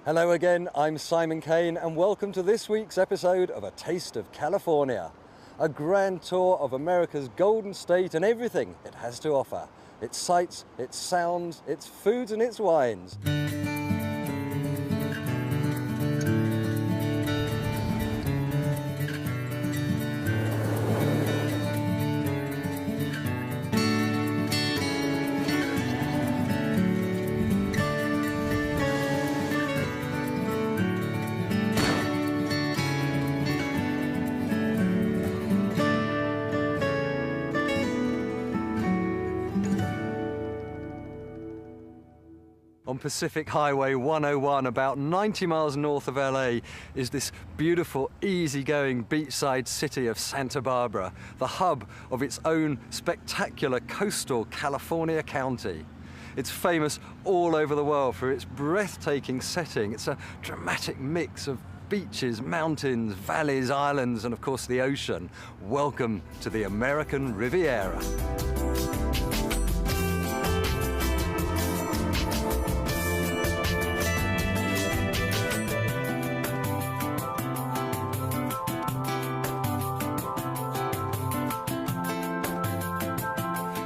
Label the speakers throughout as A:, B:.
A: Hello again, I'm Simon Kane and welcome to this week's episode of A Taste of California. A grand tour of America's Golden State and everything it has to offer. Its sights, its sounds, its foods and its wines. On Pacific Highway 101, about 90 miles north of LA, is this beautiful, easygoing beachside city of Santa Barbara, the hub of its own spectacular coastal California county. It's famous all over the world for its breathtaking setting. It's a dramatic mix of beaches, mountains, valleys, islands, and of course the ocean. Welcome to the American Riviera.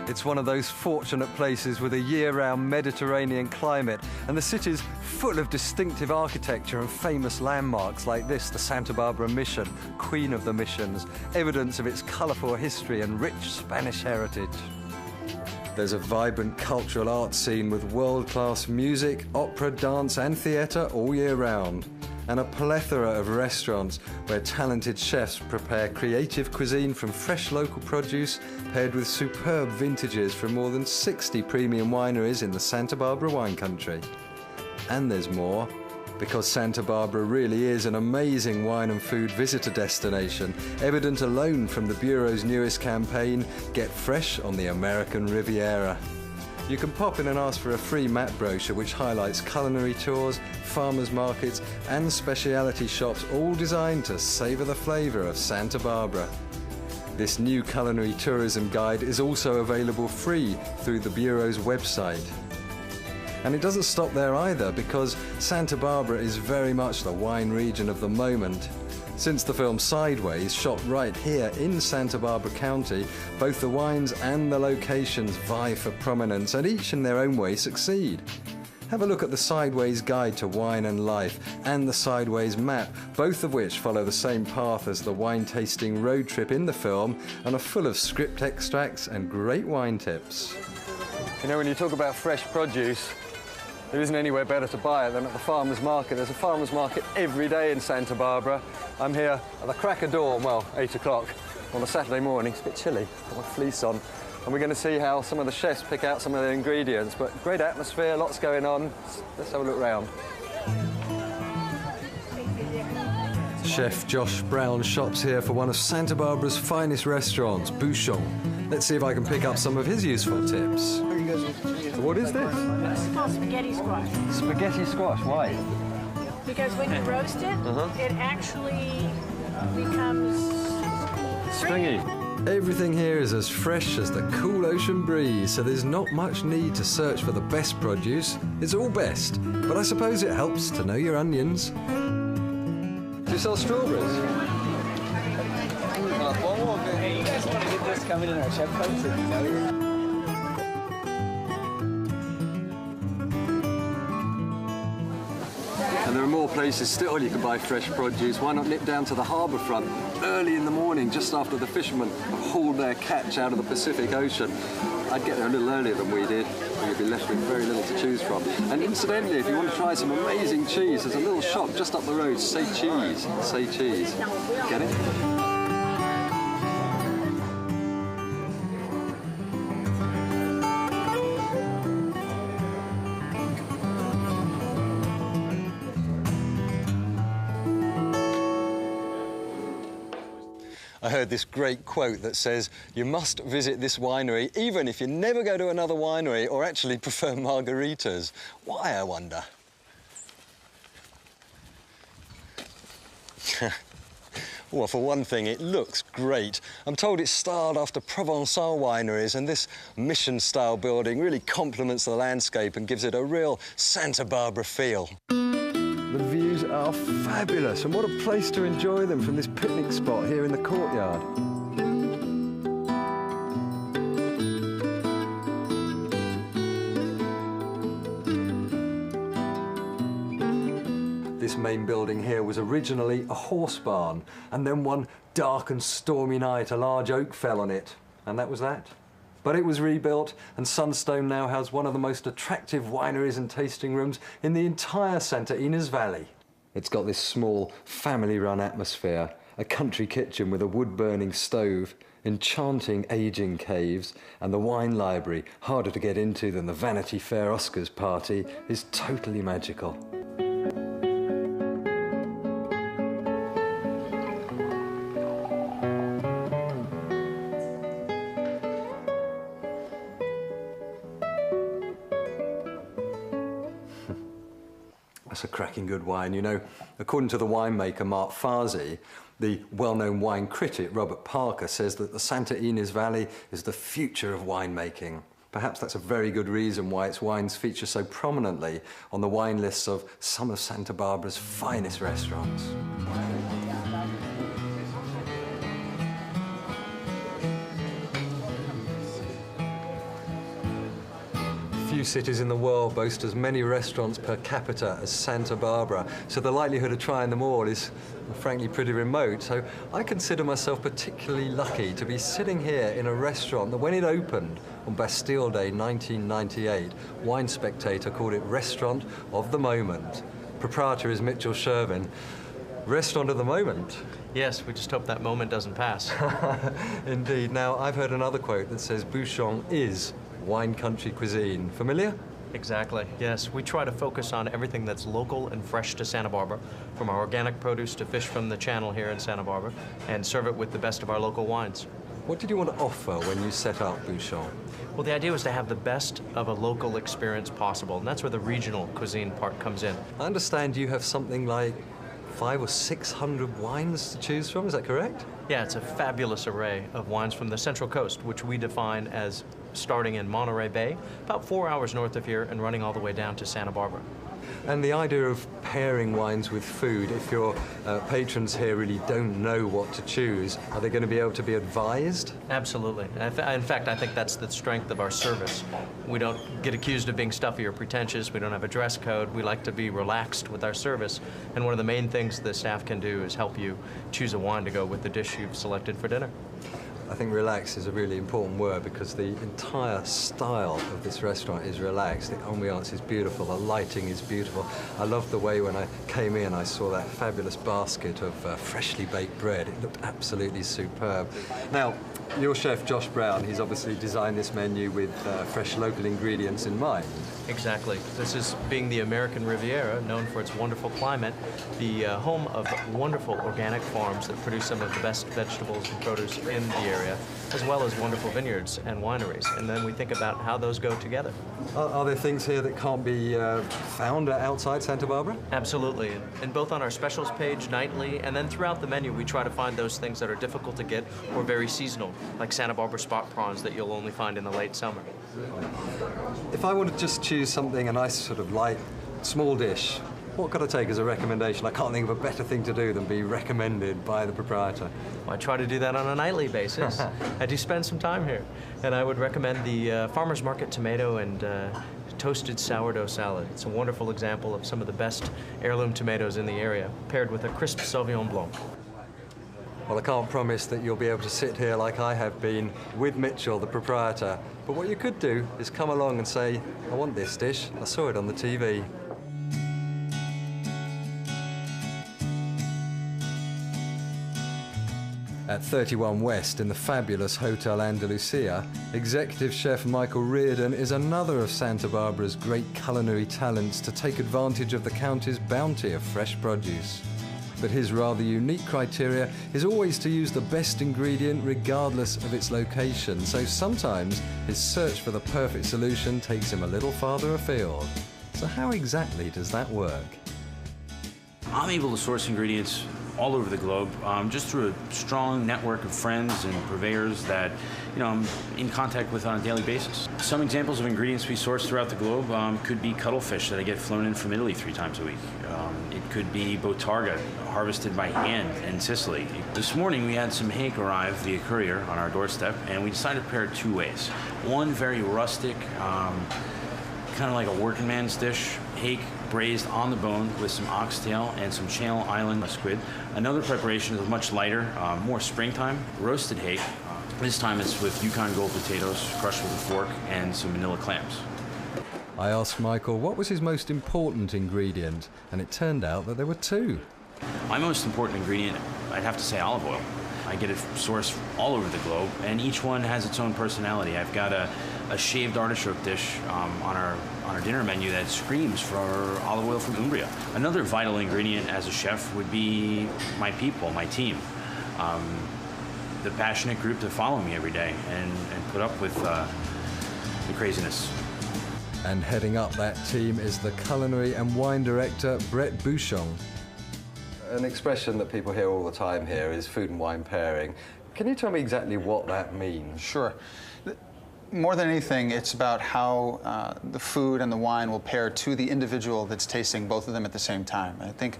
A: It's one of those fortunate places with a year-round Mediterranean climate, and the city's full of distinctive architecture and famous landmarks like this, the Santa Barbara Mission, Queen of the Missions, evidence of its colourful history and rich Spanish heritage. There's a vibrant cultural arts scene with world-class music, opera, dance and theatre all year round, and a plethora of restaurants where talented chefs prepare creative cuisine from fresh local produce paired with superb vintages from more than 60 premium wineries in the Santa Barbara wine country. And there's more, because Santa Barbara really is an amazing wine and food visitor destination, evident alone from the Bureau's newest campaign, Get Fresh on the American Riviera. You can pop in and ask for a free map brochure which highlights culinary tours, farmers markets and specialty shops, all designed to savour the flavour of Santa Barbara. This new culinary tourism guide is also available free through the Bureau's website. And it doesn't stop there either, because Santa Barbara is very much the wine region of the moment. Since the film Sideways, shot right here in Santa Barbara County, both the wines and the locations vie for prominence and each in their own way succeed. Have a look at the Sideways Guide to Wine and Life and the Sideways Map, both of which follow the same path as the wine tasting road trip in the film and are full of script extracts and great wine tips. You know, when you talk about fresh produce, there isn't anywhere better to buy it than at the farmer's market. There's a farmer's market every day in Santa Barbara. I'm here at the crack of dawn, well, 8 o'clock on a Saturday morning. It's a bit chilly, got my fleece on. And we're going to see how some of the chefs pick out some of their ingredients. But great atmosphere, lots going on. Let's have a look round. Chef Josh Brown shops here for one of Santa Barbara's finest restaurants, Bouchon. Let's see if I can pick up some of his useful tips. So what is this?
B: It's called spaghetti squash.
A: Spaghetti squash, why?
B: Because when you roast it, it actually becomes stringy.
A: Everything here is as fresh as the cool ocean breeze, so there's not much need to search for the best produce. It's all best, but I suppose it helps to know your onions. Do you sell strawberries?
C: Hey, you guys want to get this coming in our chef coats?
A: And there are more places still you can buy fresh produce. Why not nip down to the harbour front early in the morning, just after the fishermen have hauled their catch out of the Pacific Ocean? I'd get there a little earlier than we did, and you'd be left with very little to choose from. And incidentally, if you want to try some amazing cheese, there's a little shop just up the road, Say Cheese. Say Cheese. Get it? I heard this great quote that says, you must visit this winery even if you never go to another winery or actually prefer margaritas. Why, I wonder? Well, for one thing, it looks great. I'm told it's styled after Provençal wineries, and this mission-style building really complements the landscape and gives it a real Santa Barbara feel. The views are fabulous, and what a place to enjoy them from this picnic spot here in the courtyard. This main building here was originally a horse barn, and then one dark and stormy night a large oak fell on it, and that was that. But it was rebuilt, and Sunstone now has one of the most attractive wineries and tasting rooms in the entire Santa Ynez Valley. It's got this small, family-run atmosphere, a country kitchen with a wood-burning stove, enchanting aging caves, and the wine library, harder to get into than the Vanity Fair Oscars party, is totally magical. That's a cracking good wine. You know, according to the winemaker Mark Farzi, the well-known wine critic Robert Parker says that the Santa Ynez Valley is the future of winemaking. Perhaps that's a very good reason why its wines feature so prominently on the wine lists of some of Santa Barbara's finest restaurants. Few cities in the world boast as many restaurants per capita as Santa Barbara, so the likelihood of trying them all is frankly pretty remote. So I consider myself particularly lucky to be sitting here in a restaurant that, when it opened on Bastille Day 1998, Wine Spectator called it Restaurant of the Moment. Proprietor is Mitchell Shervin. Restaurant of the moment.
D: Yes, we just hope that moment doesn't pass.
A: Indeed. Now, I've heard another quote that says Bouchon is wine country cuisine. Familiar?
D: Exactly, yes. We try to focus on everything that's local and fresh to Santa Barbara, from our organic produce to fish from the channel here in Santa Barbara, and serve it with the best of our local wines.
A: What did you want to offer when you set up Bouchon?
D: Well, the idea was to have the best of a local experience possible, and that's where the regional cuisine part comes in.
A: I understand you have something like 500 or 600 wines to choose from, is that correct?
D: Yeah, it's a fabulous array of wines from the Central Coast, which we define as starting in Monterey Bay, about 4 hours north of here, and running all the way down to Santa Barbara.
A: And the idea of pairing wines with food, if your patrons here really don't know what to choose, are they going to be able to be advised?
D: Absolutely. In fact, I think that's the strength of our service. We don't get accused of being stuffy or pretentious. We don't have a dress code. We like to be relaxed with our service. And one of the main things the staff can do is help you choose a wine to go with the dish you've selected for dinner.
A: I think relax is a really important word, because the entire style of this restaurant is relaxed. The ambiance is beautiful, the lighting is beautiful. I loved the way when I came in I saw that fabulous basket of freshly baked bread. It looked absolutely superb. Now, your chef Josh Brown, he's obviously designed this menu with fresh local ingredients in mind.
D: Exactly. This is, being the American Riviera, known for its wonderful climate, the home of wonderful organic farms that produce some of the best vegetables and produce in the area, as well as wonderful vineyards and wineries. And then we think about how those go together.
A: Are there things here that can't be found outside Santa Barbara?
D: Absolutely. And both on our specials page nightly, and then throughout the menu, we try to find those things that are difficult to get or very seasonal, like Santa Barbara spot prawns that you'll only find in the late summer.
A: If I want to just choose something, a nice sort of light, small dish, what could I take as a recommendation? I can't think of a better thing to do than be recommended by the proprietor.
D: Well, I try to do that on a nightly basis. I do spend some time here. And I would recommend the Farmer's Market tomato and toasted sourdough salad. It's a wonderful example of some of the best heirloom tomatoes in the area, paired with a crisp Sauvignon Blanc.
A: Well, I can't promise that you'll be able to sit here like I have been with Mitchell, the proprietor. But what you could do is come along and say, I want this dish. I saw it on the TV. At 31 West in the fabulous Hotel Andalusia, executive chef Michael Reardon is another of Santa Barbara's great culinary talents to take advantage of the county's bounty of fresh produce. But his rather unique criteria is always to use the best ingredient regardless of its location, so sometimes his search for the perfect solution takes him a little farther afield. So how exactly does that work?
E: I'm able to source ingredients all over the globe, just through a strong network of friends and purveyors that, I'm in contact with on a daily basis. Some examples of ingredients we source throughout the globe could be cuttlefish that I get flown in from Italy 3 times a week. It could be botarga, harvested by hand in Sicily. This morning we had some hake arrive via courier on our doorstep, and we decided to prepare it 2 ways. One very rustic, kind of like a working man's dish, hake braised on the bone with some oxtail and some Channel Island squid. Another preparation is much lighter, more springtime, roasted hake. This time it's with Yukon Gold potatoes crushed with a fork and some manila clams.
A: I asked Michael what was his most important ingredient, and it turned out that there were 2.
E: My most important ingredient, I'd have to say olive oil. I get it sourced all over the globe, and each one has its own personality. I've got a shaved artichoke dish on our dinner menu that screams for olive oil from Umbria. Another vital ingredient as a chef would be my people, my team. The passionate group that follow me every day and put up with the craziness.
A: And heading up that team is the culinary and wine director, Brett Bouchon. An expression that people hear all the time here is food and wine pairing. Can you tell me exactly what that means?
F: Sure. More than anything, it's about how the food and the wine will pair to the individual that's tasting both of them at the same time. I think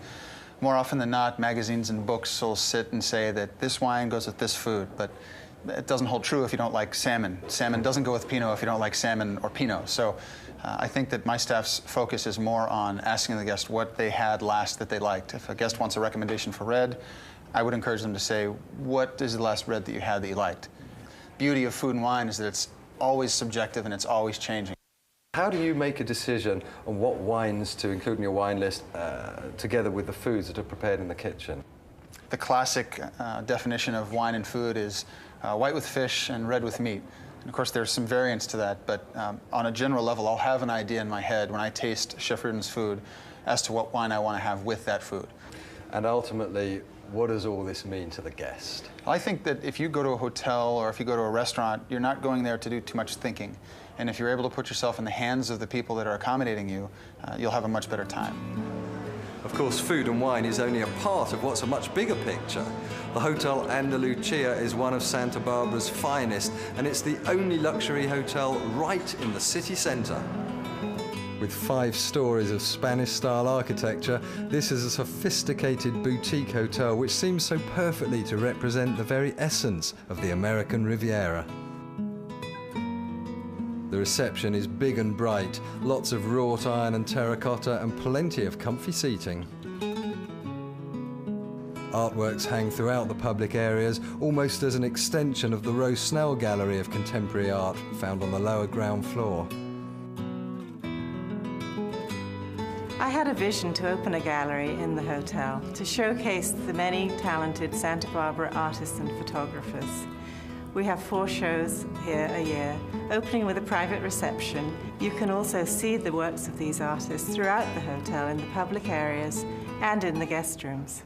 F: more often than not, magazines and books will sit and say that this wine goes with this food, but it doesn't hold true if you don't like salmon. Salmon doesn't go with Pinot if you don't like salmon or Pinot. So I think that my staff's focus is more on asking the guest what they had last that they liked. If a guest wants a recommendation for red, I would encourage them to say, what is the last red that you had that you liked? Beauty of food and wine is that it's always subjective and it's always changing.
A: How do you make a decision on what wines to include in your wine list together with the foods that are prepared in the kitchen?
F: The classic definition of wine and food is white with fish and red with meat. And of course, there's some variants to that, but on a general level, I'll have an idea in my head when I taste Chef Reardon's food as to what wine I want to have with that food.
A: And ultimately, what does all this mean to the guest?
F: I think that if you go to a hotel or if you go to a restaurant, you're not going there to do too much thinking. And if you're able to put yourself in the hands of the people that are accommodating you, you'll have a much better time.
A: Of course, food and wine is only a part of what's a much bigger picture. The Hotel Andalucia is one of Santa Barbara's finest, and it's the only luxury hotel right in the city centre. With 5 stories of Spanish-style architecture, this is a sophisticated boutique hotel which seems so perfectly to represent the very essence of the American Riviera. The reception is big and bright, lots of wrought iron and terracotta, and plenty of comfy seating. Artworks hang throughout the public areas, almost as an extension of the Rose Snell Gallery of Contemporary Art found on the lower ground floor.
G: I had a vision to open a gallery in the hotel to showcase the many talented Santa Barbara artists and photographers. We have 4 shows here a year, opening with a private reception. You can also see the works of these artists throughout the hotel in the public areas and in the guest rooms.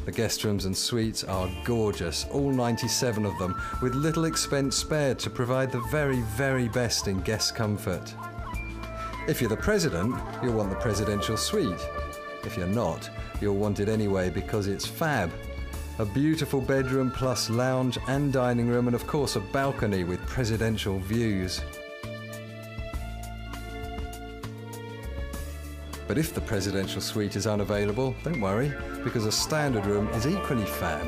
A: The guest rooms and suites are gorgeous, all 97 of them, with little expense spared to provide the very, very best in guest comfort. If you're the president, you'll want the presidential suite. If you're not, you'll want it anyway because it's fab. A beautiful bedroom plus lounge and dining room, and of course a balcony with presidential views. But if the presidential suite is unavailable, don't worry, because a standard room is equally fab.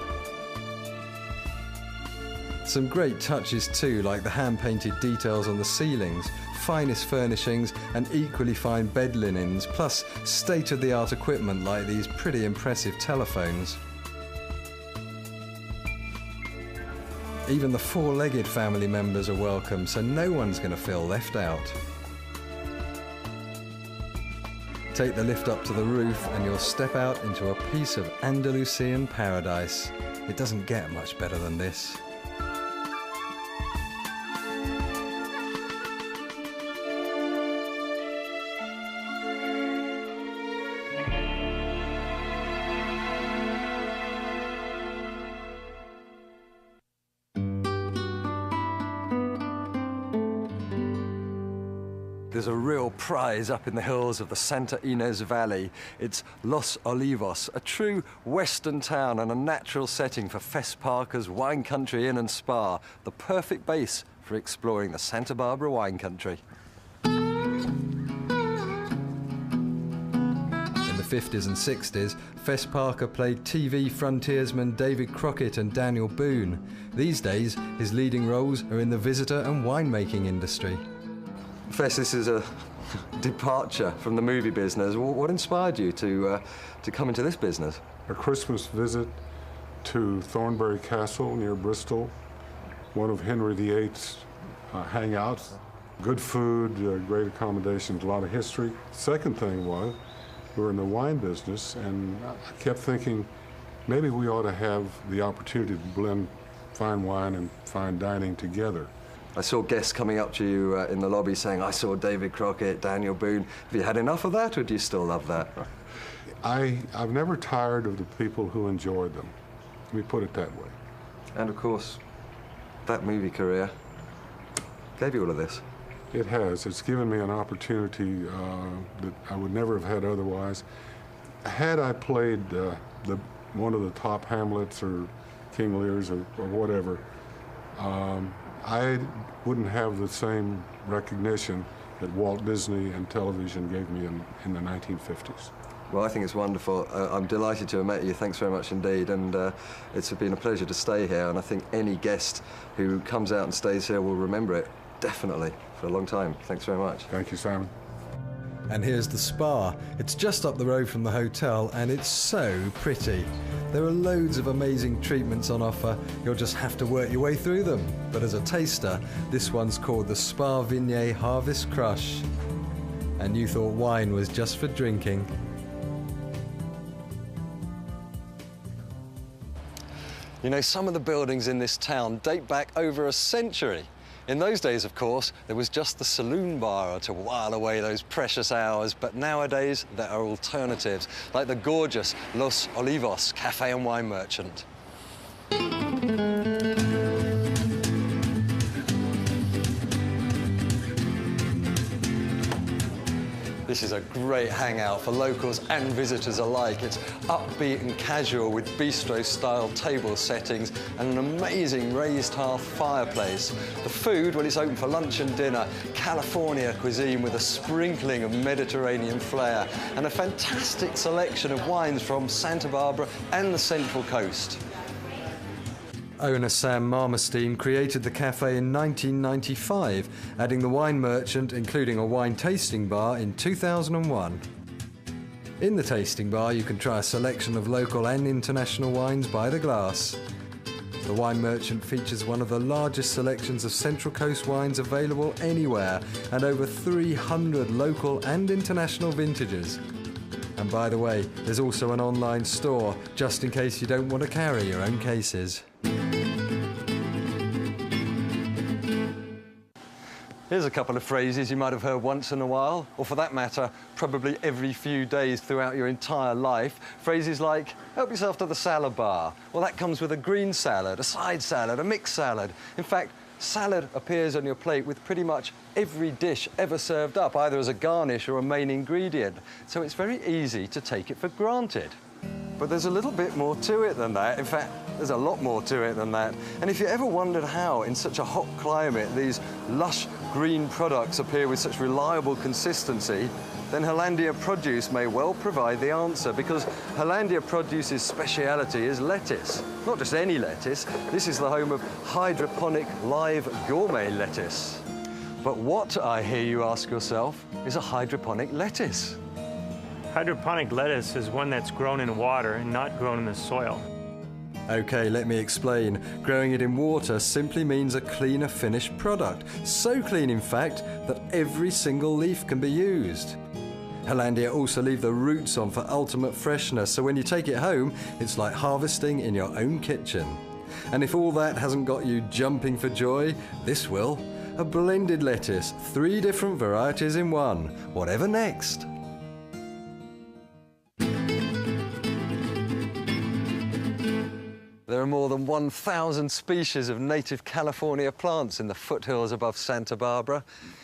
A: Some great touches too, like the hand-painted details on the ceilings, finest furnishings and equally fine bed linens, plus state-of-the-art equipment like these pretty impressive telephones. Even the 4-legged family members are welcome, so no one's going to feel left out. Take the lift up to the roof and you'll step out into a piece of Andalusian paradise. It doesn't get much better than this. There's a real prize up in the hills of the Santa Ynez Valley. It's Los Olivos, a true western town and a natural setting for Fess Parker's wine country inn and spa, the perfect base for exploring the Santa Barbara wine country. In the 50s and 60s, Fess Parker played TV frontiersmen David Crockett and Daniel Boone. These days, his leading roles are in the visitor and winemaking industry. Fess, this is a departure from the movie business. What inspired you to come into this business?
H: A Christmas visit to Thornbury Castle near Bristol, one of Henry VIII's hangouts. Good food, great accommodations, a lot of history. Second thing was, we were in the wine business, and I kept thinking maybe we ought to have the opportunity to blend fine wine and fine dining together.
A: I saw guests coming up to you in the lobby saying, I saw David Crockett, Daniel Boone. Have you had enough of that, or do you still love that?
H: I've never tired of the people who enjoyed them. Let me put it that way.
A: And of course, that movie career gave you all of this.
H: It has. It's given me an opportunity that I would never have had otherwise. Had I played one of the top Hamlets or King Lears or whatever, I wouldn't have the same recognition that Walt Disney and television gave me in the 1950s.
A: Well, I think it's wonderful. I'm delighted to have met you. Thanks very much indeed. And it's been a pleasure to stay here. And I think any guest who comes out and stays here will remember it, definitely, for a long time. Thanks very much.
H: Thank you, Simon.
A: And here's the spa. It's just up the road from the hotel, and it's so pretty. There are loads of amazing treatments on offer. You'll just have to work your way through them. But as a taster, this one's called the Spa Vignette Harvest Crush. And you thought wine was just for drinking. You know, some of the buildings in this town date back over a century. In those days, of course, there was just the saloon bar to while away those precious hours, but nowadays there are alternatives, like the gorgeous Los Olivos Cafe and Wine Merchant. This is a great hangout for locals and visitors alike. It's upbeat and casual with bistro-style table settings and an amazing raised hearth fireplace. The food, well, it's open for lunch and dinner. California cuisine with a sprinkling of Mediterranean flair and a fantastic selection of wines from Santa Barbara and the Central Coast. Owner Sam Marmerstein created the cafe in 1995, adding the wine merchant, including a wine tasting bar, in 2001. In the tasting bar, you can try a selection of local and international wines by the glass. The wine merchant features one of the largest selections of Central Coast wines available anywhere, and over 300 local and international vintages. And by the way, there's also an online store, just in case you don't want to carry your own cases. Here's a couple of phrases you might have heard once in a while, or for that matter, probably every few days throughout your entire life. Phrases like, help yourself to the salad bar. Well, that comes with a green salad, a side salad, a mixed salad. In fact, salad appears on your plate with pretty much every dish ever served up, either as a garnish or a main ingredient. So it's very easy to take it for granted. But there's a little bit more to it than that. In fact, there's a lot more to it than that. And if you ever wondered how, in such a hot climate, these lush green products appear with such reliable consistency, then Hollandia Produce may well provide the answer, because Hollandia Produce's speciality is lettuce. Not just any lettuce. This is the home of hydroponic live gourmet lettuce. But what, I hear you ask yourself, is a hydroponic lettuce?
I: Hydroponic lettuce is one that's grown in water and not grown in the soil.
A: Okay, let me explain. Growing it in water simply means a cleaner finished product. So clean, in fact, that every single leaf can be used. Hollandia also leave the roots on for ultimate freshness, so when you take it home, it's like harvesting in your own kitchen. And if all that hasn't got you jumping for joy, this will. A blended lettuce, 3 different varieties in one. Whatever next? There There are more than 1,000 species of native California plants in the foothills above Santa Barbara.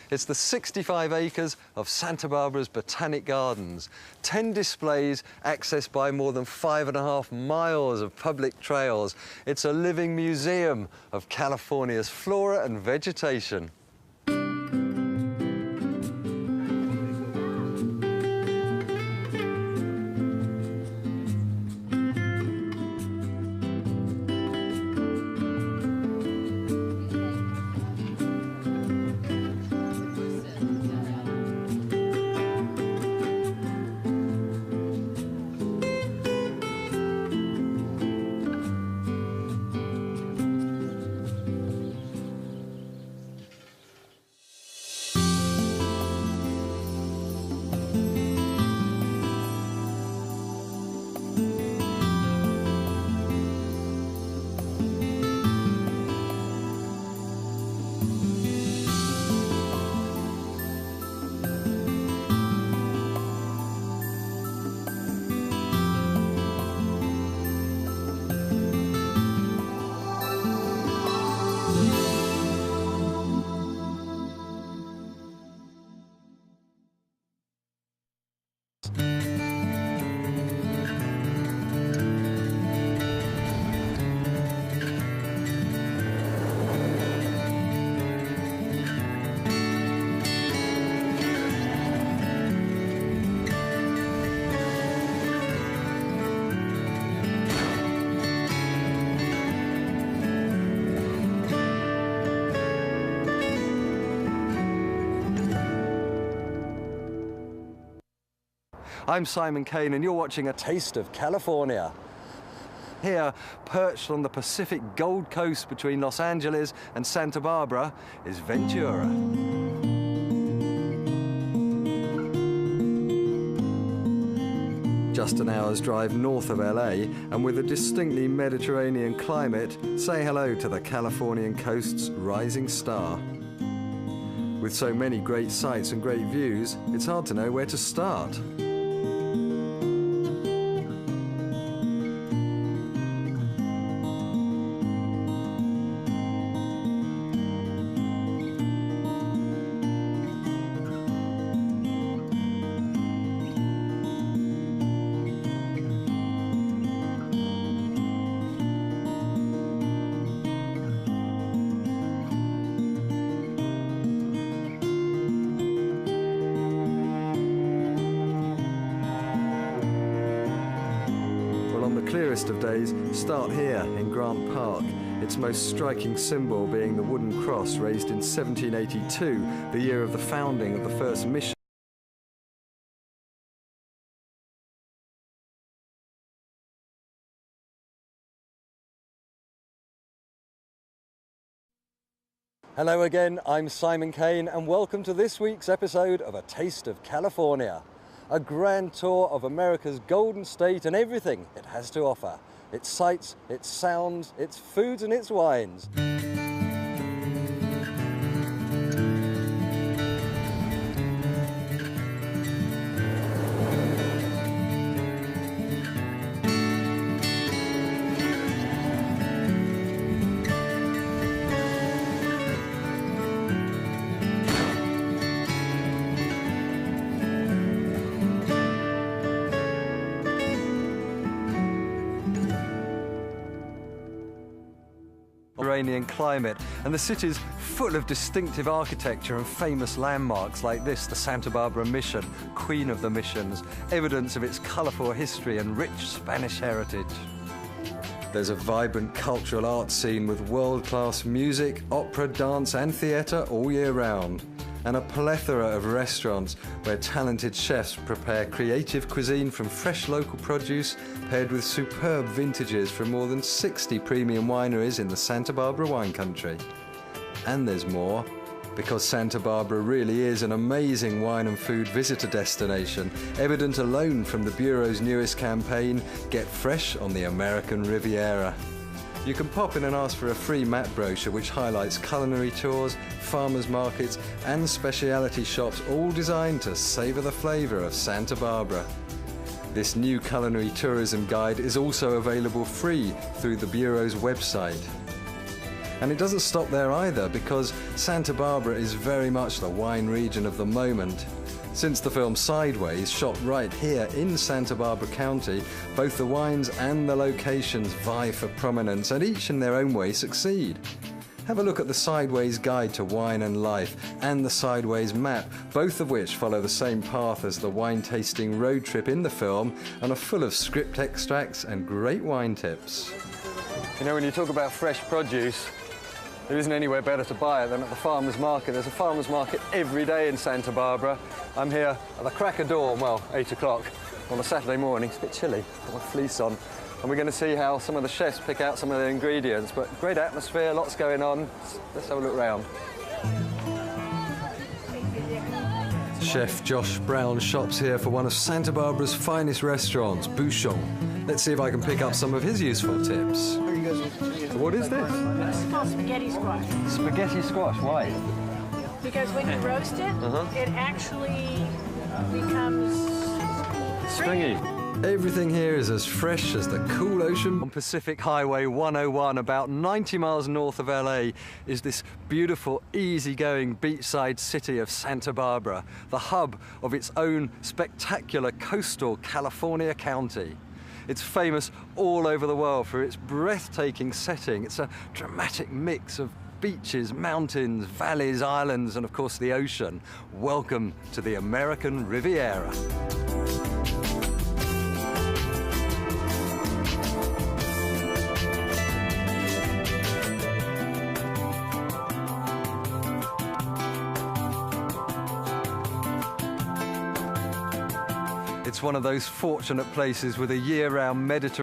A: It's the 65 acres of Santa Barbara's Botanic Gardens, 10 displays accessed by more than 5.5 miles of public trails. It's a living museum of California's flora and vegetation. I'm Simon Kane and you're watching A Taste of California. Here, perched on the Pacific Gold Coast between Los Angeles and Santa Barbara, is Ventura. Just an hour's drive north of LA, and with a distinctly Mediterranean climate, say hello to the Californian coast's rising star. With so many great sights and great views, it's hard to know where to start. Clearest of days, start here in Grant Park, its most striking symbol being the wooden cross raised in 1782, the year of the founding of the first mission. Hello again, I'm Simon Kane and welcome to this week's episode of A Taste of California. A grand tour of America's Golden State and everything it has to offer. Its sights, its sounds, its foods and its wines. Mediterranean climate, and the city's full of distinctive architecture and famous landmarks like this, the Santa Barbara Mission, Queen of the Missions, evidence of its colourful history and rich Spanish heritage. There's a vibrant cultural arts scene with world-class music, opera, dance and theatre all year round, and a plethora of restaurants where talented chefs prepare creative cuisine from fresh local produce paired with superb vintages from more than 60 premium wineries in the Santa Barbara wine country. And there's more, because Santa Barbara really is an amazing wine and food visitor destination, evident alone from the Bureau's newest campaign, Get Fresh on the American Riviera. You can pop in and ask for a free map brochure which highlights culinary tours, farmers markets and specialty shops, all designed to savour the flavour of Santa Barbara. This new culinary tourism guide is also available free through the Bureau's website. And it doesn't stop there either, because Santa Barbara is very much the wine region of the moment. Since the film Sideways, shot right here in Santa Barbara County, both the wines and the locations vie for prominence, and each in their own way succeed. Have a look at the Sideways Guide to Wine and Life and the Sideways Map, both of which follow the same path as the wine tasting road trip in the film and are full of script extracts and great wine tips. You know, when you talk about fresh produce, there isn't anywhere better to buy it than at the farmer's market. There's a farmer's market every day in Santa Barbara. I'm here at the crack of dawn, well, 8 o'clock on a Saturday morning. It's a bit chilly, got my fleece on. And we're going to see how some of the chefs pick out some of their ingredients. But great atmosphere, lots going on. Let's have a look round. Chef Josh Brown shops here for one of Santa Barbara's finest restaurants, Bouchon. Let's see if I can pick up some of his useful tips. What is this?
B: It's called spaghetti squash.
A: Spaghetti squash, why?
B: Because when you roast it, it actually becomes stringy.
A: Everything here is as fresh as the cool ocean. On Pacific Highway 101, about 90 miles north of LA, is this beautiful, easygoing beachside city of Santa Barbara, the hub of its own spectacular coastal California county. It's famous all over the world for its breathtaking setting. It's a dramatic mix of beaches, mountains, valleys, islands, and of course the ocean. Welcome to the American Riviera. It's one of those fortunate places with a year-round Mediterranean